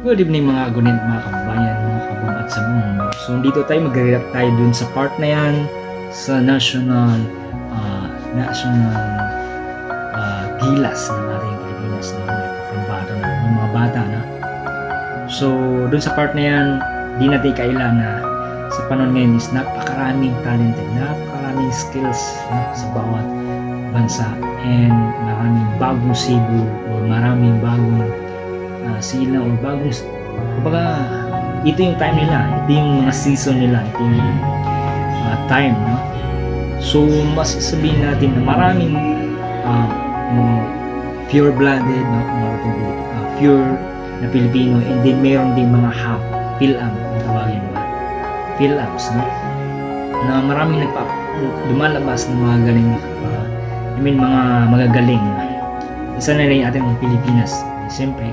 Good evening mga gunit, mga kababayan, mga kabum at sa mundo. So dito tayo mag-react tayo dun sa part na yan sa national gilas ng ating Pilipinas ng mga bata na. So dun sa part na yan, di natin kailan na sa panahon ngayon is napakaraming talented, napakaraming skills sa bawat bansa, and maraming bagong sibo o maraming bagong silang o bagong, kumbaga ito yung time nila, ito yung mga season nila, ito yung time, no? So masasabihin natin na maraming pure-blooded, no? Pure na Pilipino, and then mayroon din mga half Pilam, ang tawagin ba? Pilams, no? Na maraming lumalabas ng mga galing, mga magagaling. Isa na rin ating Pilipinas. Siyempre,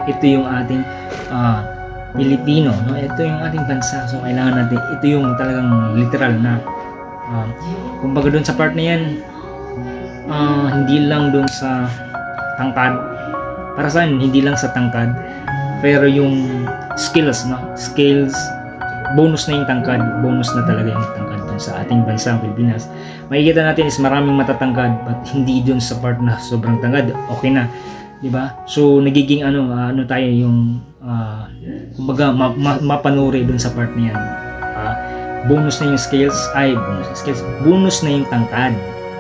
ito yung ating Pilipino, no? Ito yung ating bansa, so kailangan natin, ito yung talagang literal na kumbaga doon sa part na yan, hindi lang doon sa tangkad, para sa akin hindi lang sa tangkad, pero yung skills, no? Skills, bonus na yung tangkad, bonus na talaga yung tangkad doon sa ating bansa, Pilipinas. Makikita natin is maraming matatangkad, but hindi doon sa part na sobrang tangkad, okay na, di ba? So nagiging ano tayo yung kumbaga mapanuri doon sa part na yan. Bonus na yung skills, bonus na yung tangkad,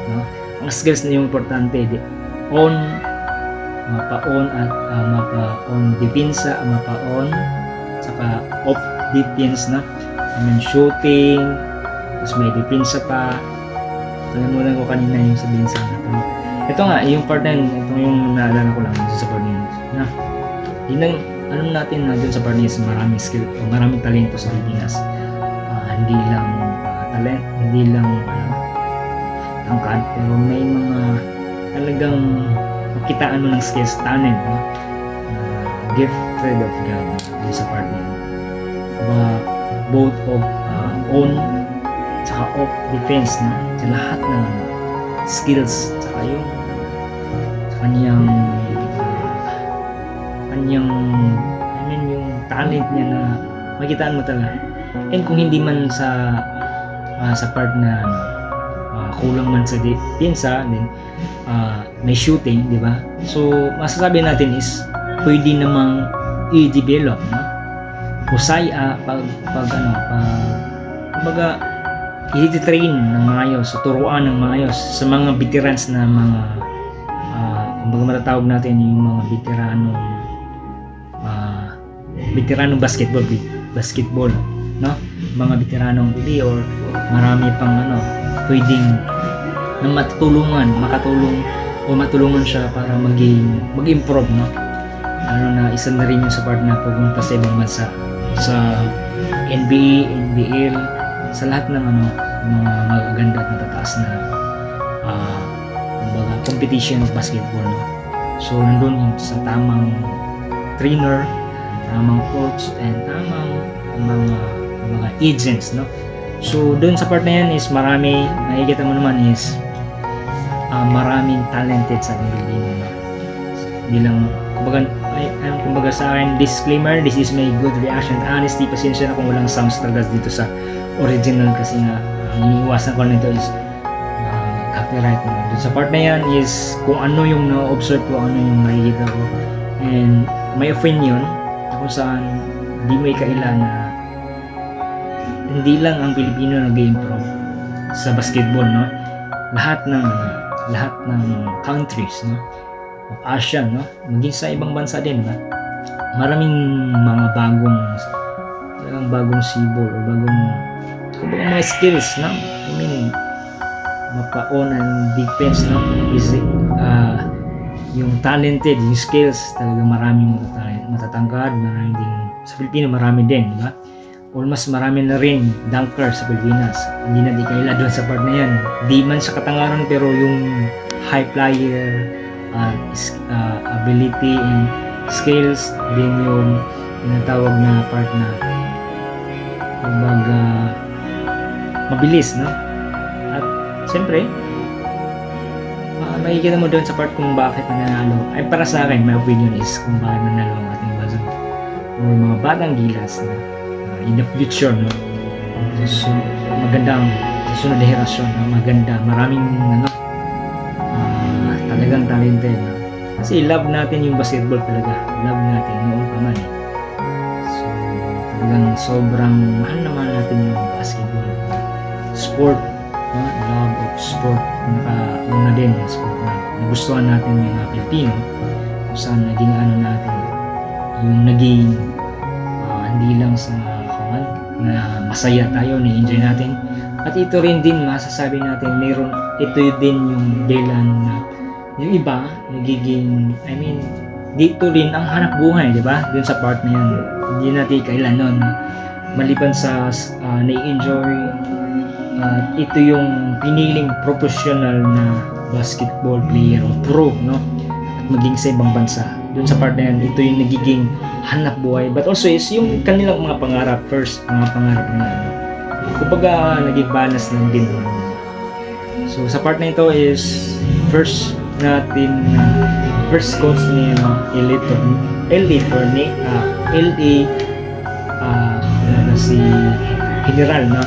no? Ang skills na yung importante, mapa-on at mapa-on depensa, mapa-on saka off defense na, shooting, tapos may depensa pa. Kalimutan ko kanina yung sabihin sa natin. Ito nga, yung part na yun, ito yung naalala ko lang sa part na yun. Yun ang alam natin na dun sa part na yun, maraming skill, maraming talento sa Pilipinas. Hindi lang talent, hindi lang tangkad, pero may mga talagang makitaan mo ng skills, talent, no? Gifted of God dun sa part na yun. Both of on tsaka off defense, na sa lahat ng skills, tsaka yung sa kanyang yung talent niya na makitaan mo talaga. And kung hindi man sa part na kulang man sa depensa, then may shooting, di ba? So masasabi natin is pwede namang i-develop, no? Husay kumbaga i-train ng maayos, turuan ng maayos sa mga veterans na mga kumbaga matatawag natin yung mga veteranong basketball, no? Mga veteranong pili, or marami pang pwedeng na matulungan siya para mag-improve, no? Na isa na rin yung sa part na pupunta sa ibang bansa, sa NBA, NBL, sa lahat ng mga magaganda at matataas na kumbaga competition of basketball, no? So nandun yung sa tamang trainer, tamang coach, and tamang mga agents, no? So doon sa part na yan is nakikita mo naman is maraming talented sa Pilipino, no? Hindi lang kumbaga sa akin, disclaimer, this is my good reaction, honesty, pasensya na kung walang sounds talaga dito sa original, kasi nga iniiwasan ko nito is copyright, no? Doon sa part na yan is kung ano yung na-observe ko, ano yung nakikita ko, and my opinion kung saan di may kailan na hindi lang ang Pilipino nag-improve sa basketball, no? Lahat ng countries, no? Of Asia, no? Maging sa ibang bansa din, ba? Maraming mga bagong sibol o kumbaga mga skills, no? Mapa-on and defense, no? Yung talented, yung skills, talaga maraming matatangkad, maraming din sa Pilipino, marami din, di ba? Almost marami na rin dunker sa Pilipinas. Hindi na kaila doon sa part na yan. Di man sa katangaran, pero yung high flyer, ability and skills din yung tinatawag na part na kumbaga mabilis, no? At siyempre makikita mo doon sa part kung bakit nanalo. Ay, para sa akin, my opinion is kung bakit nanalo ang ating bansa. or mga batang gilas na in the future, no? So, magandang susunod na henerasyon, maganda, maraming talagang talented, no? Kasi love natin yung basketball talaga, love natin noon pa man eh. So talagang sobrang mahal naman natin yung basketball sport, no? Love of sport, nakauna din yung sport na nagustuhan natin yung mga Pilipino, kung saan naging natin yung naging hindi lang sa na masaya tayo, na-enjoy natin. At ito rin din masasabi natin, mayroon ito din yung dahilan na yung iba nagiging, dito rin ang hanap buhay, di ba? Dun sa part na yan, hindi natin kailan nun maliban sa na-enjoy, ito yung piniling professional na basketball player o pro, no? At maging sa ibang bansa. Dun sa part na yan, ito yung nagiging hanap buhay, but also is yung kanilang mga pangarap first, mga pangarap na kumbaga naging balance lang din. So sa part na ito is first coach ni si General, no?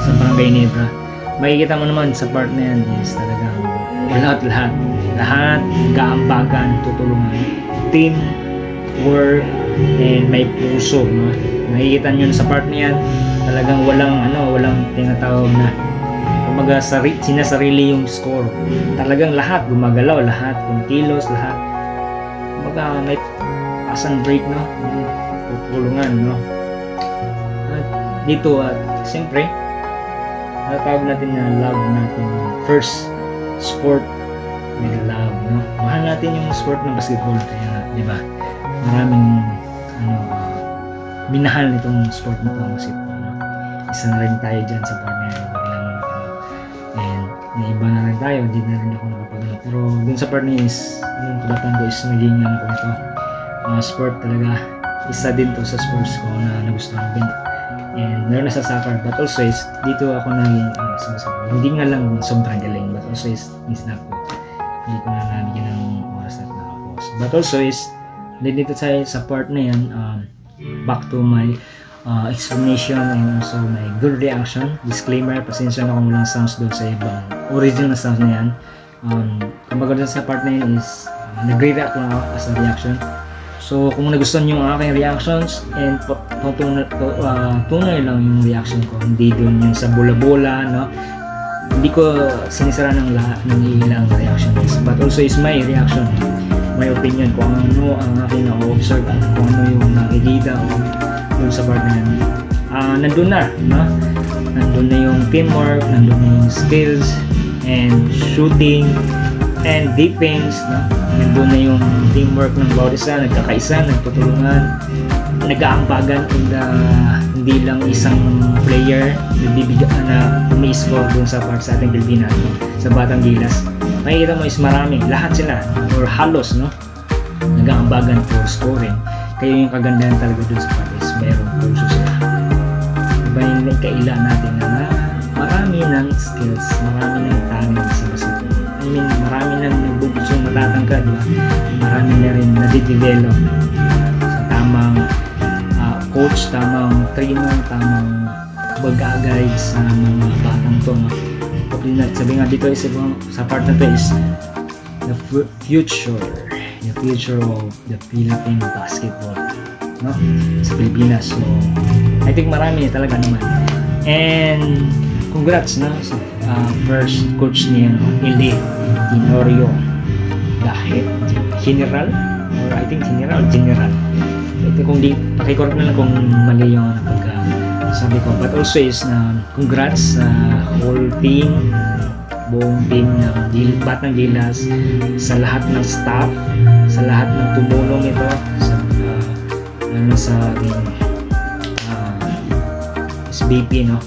Sa Barangay Nebra. Makikita mo naman sa part na yan is talagang lahat kaambagan, tutulungan, team work, and may puso, no? Makikita nyo sa part na yan, talagang walang tinatawag na kumbaga sinasarili yung score. Talagang lahat gumagalaw, lahat kumikilos, lahat kumbaga may pass and break, no? Tutulungan, no? At dito, siyempre natawag natin na love natin first sport with love, no? Mahal natin yung sport ng basketball, kaya di ba maraming minahal nitong sport na itong basketball, no? Isa na rin tayo dyan sa part na yan, and naiba na rin tayo, hindi na rin ako nakapagano, pero dun sa part na is yung kabataan ko is naging ko ito, sport talaga, isa din to sa sports ko na nagustuhan din, and meron na sa soccer, but also is dito ako naging hindi nga lang sobrang galing, but also is na ko, hindi ko na nabigyan ng oras at nakapost, but also is dito sa part na yan, back to my explanation and also my good reaction. Disclaimer, pasensya na kung walang sounds doon sa ibang original sounds na yan. Kumbaga doon sa part na yan is nagre-react lang ako as a reaction. So kung nagustuhan nyo ang aking reactions and tunay lang yung reaction ko, hindi doon yung sa bola-bola, no? Hindi ko sinisara ng lahat ng ilang reactions, but also is my reaction, my opinion kung ano ang aking na-observe, kung ano yung nakikita ko dun sa part na yan. Nandun na, no? Nandun na yung teamwork, nandun na yung skills and shooting and defense, no? Nandun na yung teamwork ng bawat isa, nagkakaisa, nagtutulungan, nag-aambagan, hindi lang isang player nagbibigyan na umi-score dun sa part sa ating Pilipinas, no? Sa Batang Gilas makikita mo is marami, lahat sila or halos, no? Nag-aambagan for scoring, kaya yung kagandahan talaga dun sa part is mayroong puso sila. Diba yung kaila natin na marami ng skills, marami ng talent sa basketball. Marami nang nagbubusong matatangkad, diba? Marami na rin nadidevelop sa tamang coach, tamang trainer, tamang mag-guide sa mga batang to, no? Sabi nga dito is sa part na to is the future of the Philippine basketball, no? Sa Pilipinas. So I think marami talaga naman, and congrats, no? So, first coach niya, Eli Tenorio, the head general, or I think general. Ito kung di pakikorek na lang kung mali yung sabi ko, but also is na congrats sa whole team, buong team ng Batang Gilas, sa lahat ng staff, sa lahat ng tumulong ito sa ating SBP, no?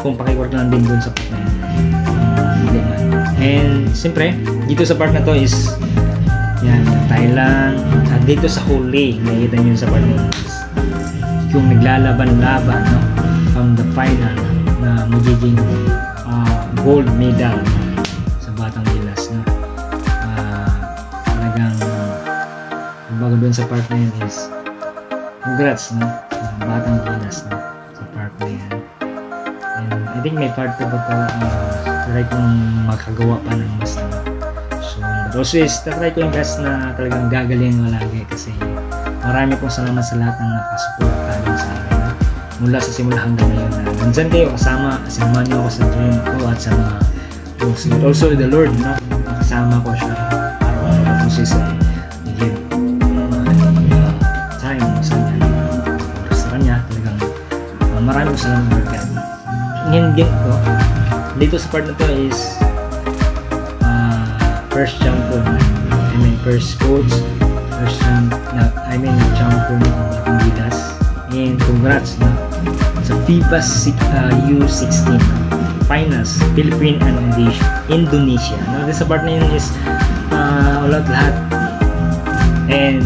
Kung pakikorek lang din dun sa part na yun. And siyempre dito sa part na to is yan, Thailand, at dito sa whole league nakikita nyo sa part na yun yung naglalaban-laban, no? From the final na magiging gold medal sa Batang Gilas, no? Talagang bago dun sa part na yun is congrats, no? Batang Gilas, no? Sa part na yan. And I think may part 2 ba ito, try kong makagawa pa ng mas, no? So, but also is, try ko yung best na talagang gagaling mo lagi kasi marami pong salamat sa lahat ng nakasuporta din sa akin, no? Mula sa simula hanggang ngayon na nandyan kayo kasama, sinamahan niyo ako sa dream ko at sa mga books. But also the Lord, no? Nakasama ko siya araw-araw kasi sa give time sa kanya talagang maraming salamat Lord. Ngayon din ko dito sa part na to is first champion, I mean first coach, champion ng Gilas, and congrats na sa FIBA U16 finals Philippine and Indonesia. No, this part na yun is lahat and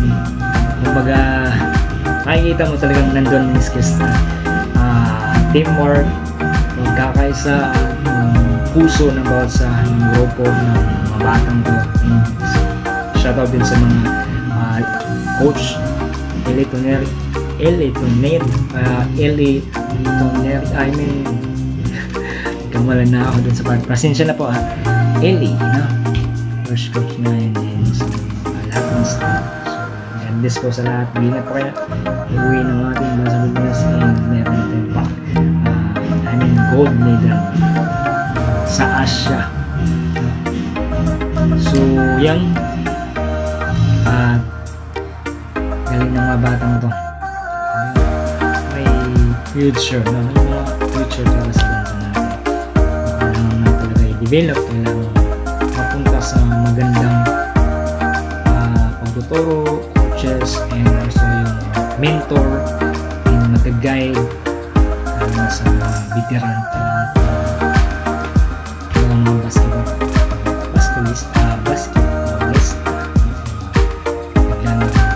kumbaga makikita mo talagang nandun yung skills na teamwork, magkakaisa, puso ng bawat sa grupo ng mga batang to. Shoutout din sa mga coach Eli Toneri, I mean kamalan na ako dun sa part. Pasensya na po Eli, no? First coach na and then sa lahat ng staff. So, and this po sa lahat. Bingat po kaya iuwi ng ating Basa Pilipinas and meron natin pa gold medal sa Asia. So, yan galing ng mga batang to. May future, no? May mga future para sa bansa natin. Kailangan na talaga i-develop, kailangan mapunta sa magandang pagtuturo, coaches, and also yung mentor and mag-guide sa veteran ng mga basketballista naglalaro sa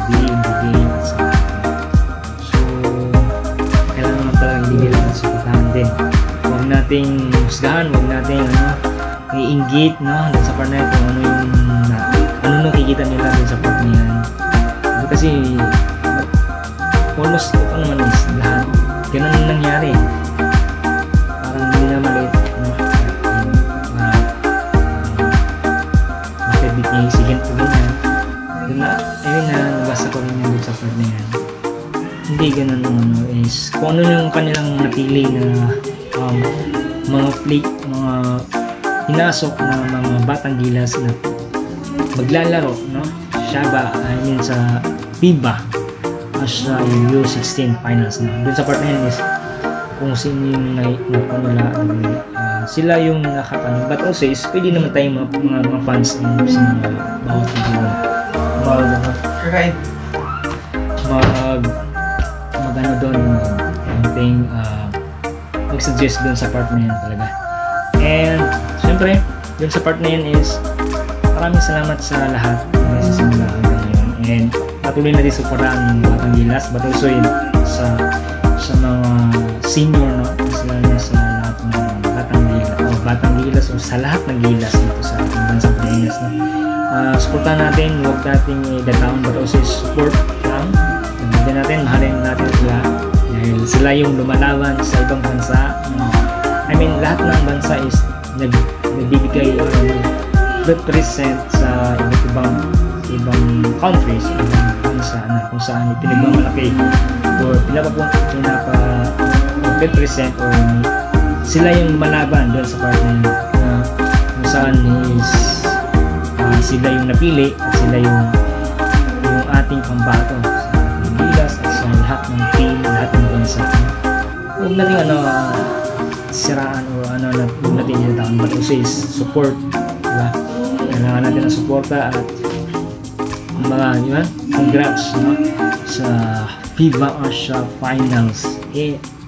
day in the game. So kailangan talaga i-develop at supportahan din. Huwag nating husgahan, huwag nating i-inggit, no? Sa part na ito, ano nakikita nila dun sa part niyan. Kasi almost ito naman is lahat ganun nangyari. Parang hindi na maliit, no? Bakit sige ito ganyan. Nabasa ko rin yung sa part na yan. Hindi ganun is kung ano yung kanilang napili na mga pinasok na mga batang Gilas na maglalaro, no? Sa FIBA sa U16 finals na. Doon sa part na yun is kung sino yung napanula, sila yung nakakano. But also is pwede naman tayong mga fans sa mga bawat video mag-ano doon mag-suggest doon sa part na yun talaga. And syempre doon sa part na yun is maraming salamat sa lahat sa simula hanggang ngayon, and patuloy na din supportahan ng Batang Gilas, but also yun sa mga senior, no? Sila na sa lahat ng Batang Gilas o sa lahat ng Gilas dito sa ating bansang Pilipinas, no? Supportahan natin, huwag natin i-down, but also support lang. Hindi natin, mahalin natin sila dahil sila yung lumalaban sa ibang bansa. I mean, lahat ng bansa is nagbibigay represent sa ibang countries, ibang bansa na kung saan pinagmamalaki or pinapa-represent or sila yung malaban doon sa part na kung saan is sila yung napili at sila yung ating pambato sa ating Gilas at sa lahat ng team, lahat ng bansa. Huwag natin siraan o huwag natin tinatawag, but also is support, diba? Kailangan natin ng suporta at mga congrats, no? Sa FIBA Asia Finals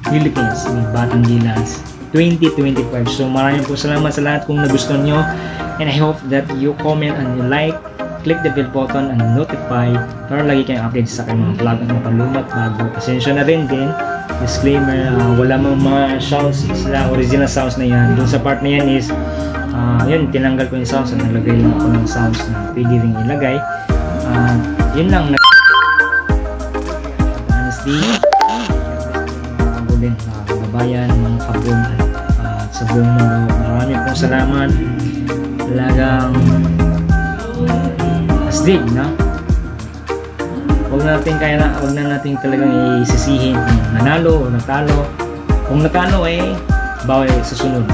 Philippines ni Batang Gilas 2025. So maraming po salamat sa lahat kung nagustuhan nyo, and I hope that you comment and you like, click the bell button and notify para lagi kayong update sa aking mga vlog at mapalumat bago. Pasensya na rin din, disclaimer, wala mga sounds, sila original sounds na yan. Doon sa part na yan is yun, tinanggal ko yung sounds at nalagay lang ako ng sounds na pwede rin ilagay. Yun lang. di kabuling na kababayan, mga kabong at sa buong mundo. Maraming pong salamat. Talagang asdig, no? Huwag na natin talagang isisihin kung nanalo o natalo. Kung natalo bawal susunod.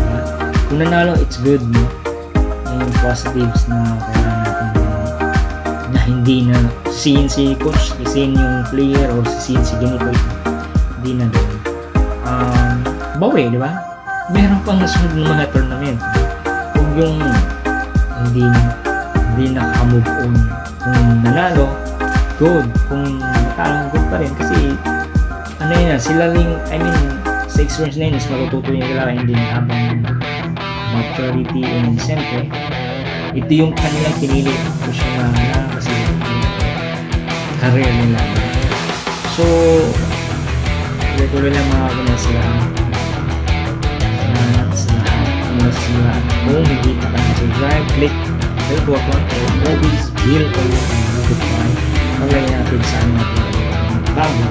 Kung nanalo, it's good, no? Yung positives na kailangan natin na hindi na sisihin si coach, sisihin yung player, o sisihin si ganito, hindi na doon. Bawi, di ba? Meron pang nasunod ng mga tournament. Kung yung hindi naka-move on, kung nanalo, good. Kung natalo, good pa rin. Kasi ano yun, sila rin, sa experience na yun is matututo yung kailangan, hindi na habang maturity, and siyempre ito yung kanilang pinili push na kasi career nila. So tuloy lang mga ganyan sila kung hindi pa kayo subscribe, click bell button or always bell or notify pag-like natin sa amin natin bago.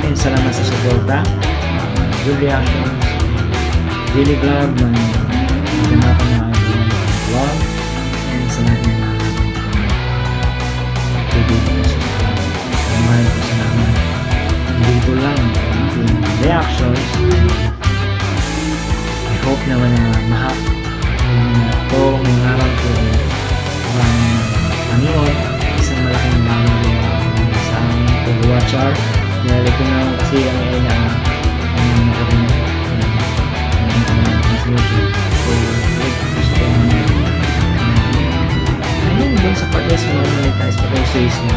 And salamat sa suporta, good reactions, daily vlog, maganda pa na vlog, and sa lahat ng mga maraming po salamat. Dito lang ang ating reactions. I hope naman na ito may araw ko Panginoon, isang malaking bagay sa aming pag-watcher. Dahil ito na kasi ang doon sa part-wise mo monetize pa tayo sa ismo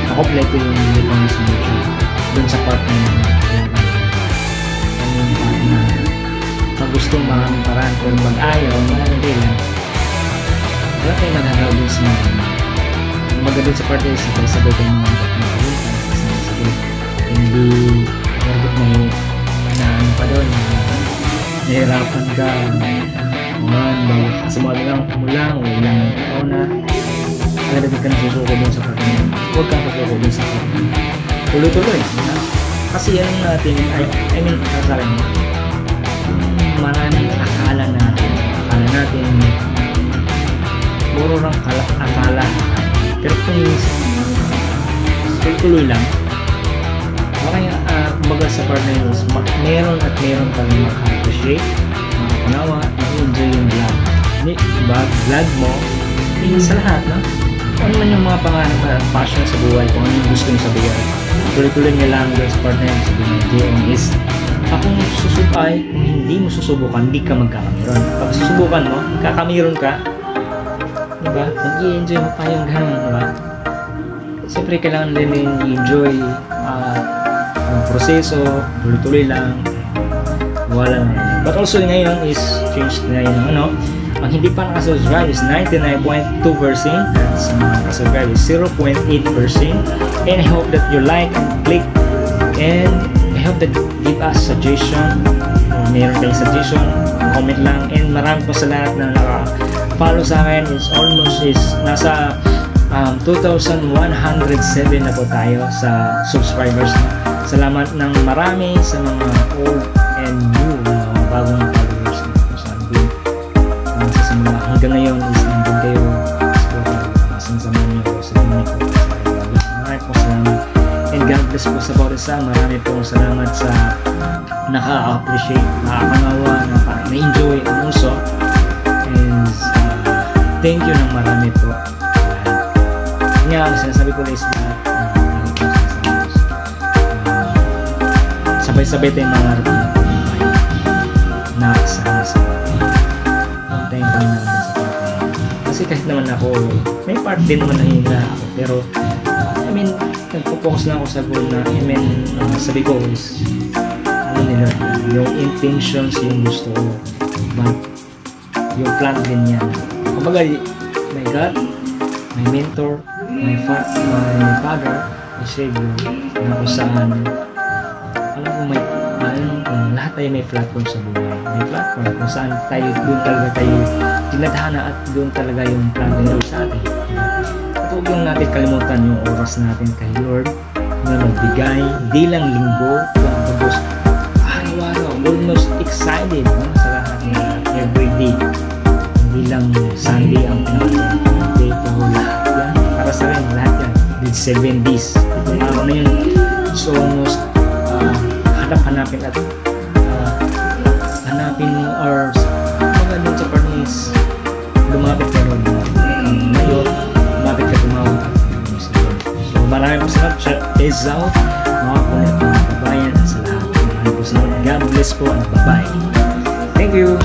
nakakompleto yung litong sa YouTube doon sa part na pag gustong maraming paraan kung mag-ayaw maraming bilang wala tayong magagawa doon sa mga magagawin sa part-wise sabay tayo mga magkakalintan kasi sabay hindi margot na ano pa doon nahirapan ka kasi mga lang o ilang taon na agad ka na susuko dun sa partner. Huwag kang susuko dun sa partner. Tuloy-tuloy. Kasi yan natin, kasarin mo. Maraming akala natin, puro lang akala. Pero kung tuloy lang, kumbaga sa partner, meron kang maka-appreciate, makapanawa, ma-enjoy yung vlog mo, sa lahat, no? Ano man yung mga pangarap at passion sa buhay, kung ano yung gusto nyo sa buhay, tuloy-tuloy nyo lang doon sa partner sa buhay is kung susubay, kung hindi mo susubukan, hindi ka magkakamiron. Pag susubukan mo, magkakamiron ka, diba? Mag-i-enjoy mo pa yung ganun, diba? Siyempre kailangan din i-enjoy ang proseso, tuloy-tuloy lang, wala lang. But also ngayon is changed na yun, ang hindi pa nakasubscribe is 99.2%, at sa mga nakasubscribe is 0.8%. And I hope that you like and click, and I hope that give us suggestion, meron kayong suggestion, comment lang. And marami po sa lahat na naka-follow sa akin, is almost nasa 2,107 na po tayo sa subscribers. Salamat ng marami sa mga old and new mga bagong followers hanggang ngayon is nandun kayo sinasamahan niyo sa dunia ko. Maraming po salamat, and God bless po sa bawat isa. Maraming po salamat sa naka-appreciate, nakakanawa, na-enjoy ang uso, and thank you ng marami po. Ang sinasabi ko is sabay-sabay tayong mangarap na sama-sama. Tayong pangarap sa partner. Kasi kahit naman ako, may part din naman na hina ako. Pero, nagpo-focus lang ako sa goal na, sabi ko is, yung intentions, yung gusto ko. But, yung plan din yan. Kumbaga, my God, my mentor, my father, my savior, na kung saan, lahat tayo may platform sa buhay. May platform kung saan doon talaga tayo tinadhana, at doon talaga yung plan ng Lord sa atin. At huwag lang natin kalimutan yung oras natin kay Lord, na magbigay, hindi lang linggo, tapos araw-araw, almost excited, no? Sa lahat na everyday. Hindi lang Sunday ang pinaka-day pero lahat yan, para sa akin, lahat yan, with 7 days. Itong araw na yun, so almost hanapin at hanapin mo or mga dun sa part is lumapit ka nun ngayon, lumapit ka tumawag at so maraming po salamat, peace out mga kulit mga kabayan sa lahat, maraming po salamat, God bless po and bye bye, thank you.